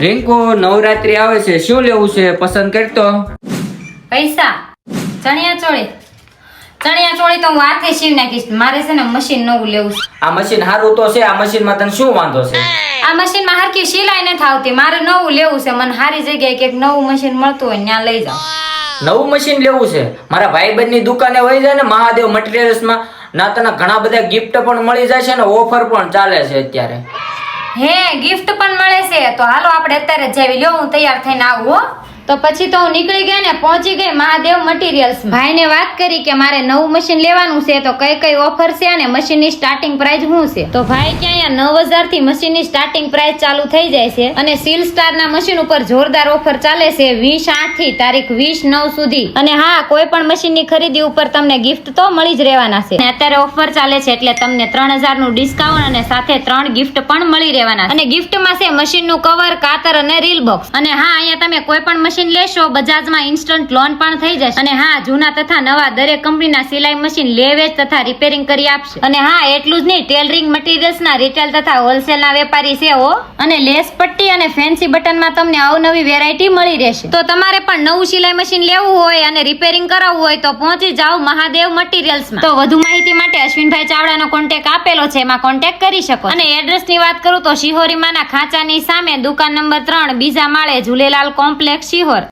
રિંકુ નવરાત્રી આવે છે, શું લેવું છે પસંદ કરતો? પૈસા ચણિયા ચોળી તો હું હાથે સીવી નાખીશ. મારે છે ને મશીન નવું લેવું છે. આ મશીન સારું તો છે, આ મશીનમાં તને શું વાંધો છે? આ મશીનમાં હરખી સિલાઈ નથી આવતી. મારે નવું લેવું છે. મને સારી જગ્યાએ ક્યાંક નવું મશીન મળતું હોય ત્યાં લઈ જાઓ. નવું મશીન લેવું છે? મારા ભાઈબંધની દુકાને વહી જાય ને મહાદેવ મટીરિયલ્સમાં, ના તને ઘણા બધા ગિફ્ટ પણ મળી જાય છે ને ઓફર પણ ચાલે છે અત્યારે. હે ગિફ્ટ પણ મળે છે? તો હાલો આપણે અત્યારે જ જાવી. લ્યો હું તૈયાર થઈને આવું હો. તો પછી તો હું નીકળી ગઈ ને પહોંચી ગઈ મહાદેવ મટીરિયલ્સ. ભાઈને વાત કરી કે મારે નવું મશીન લેવાનું છે, તો કઈ કઈ ઓફર છે અને મશીનની સ્ટાર્ટિંગ પ્રાઇસ શું છે. તો ભાઈ કે અહીંયા 9000 થી મશીનની સ્ટાર્ટિંગ પ્રાઇસ ચાલુ થઈ જાય છે અને સિલ સ્ટારના મશીન ઉપર જોરદાર ઓફર ચાલે છે 20/8 થી તારીખ 20/9 સુધી. અને હા, કોઈ પણ મશીનની ખરીદી ઉપર તમને ગિફ્ટ તો મળી જ રહેવાના છે. અને અત્યારે ઓફર ચાલે છે એટલે તમને 3000 નું ડિસ્કાઉન્ટ અને સાથે 3 ગિફ્ટ પણ મળી રહેવાના છે. અને ગિફ્ટમાં છે મશીનનું કવર, કાતર અને રીલ બોક્સ. અને હા, અહીંયા તમે કોઈ પણ મશીન લેશો બજાજમાં ઇન્સ્ટન્ટ લોન પણ થઈ જશે. અને હા, જૂના તથા નવા દરેક કંપનીના સિલાઈ મશીન લેવેચ તથા રિપેરિંગ કરી આપશે. અને હા, એટલું જ નહીં, ટેલરિંગ મટીરિયલ્સના રિટેલ તથા હોલસેલના વેપારી છે હો. અને લેસ પટ્ટી અને ફેન્સી બટનમાં તમને અવનવી વેરાયટી મળી રહેશે. તો તમારે પણ નવું સિલાઈ મશીન લેવું હોય અને રિપેરિંગ કરાવવું હોય તો પહોંચી જાઓ મહાદેવ મટીરિયલ્સમાં. તો વધુ માહિતી માટે અશ્વિનભાઈ ચાવડાનો કોન્ટેક્ટ આપેલો છે, એમાં કોન્ટેક્ટ કરી શકો. અને એડ્રેસની વાત કરું તો શિહોરીમાના ખાંચાની સામે દુકાન નંબર 3, બીજા માળે, ઝૂલેલાલ કોમ્પ્લેક્સ, શિહોર.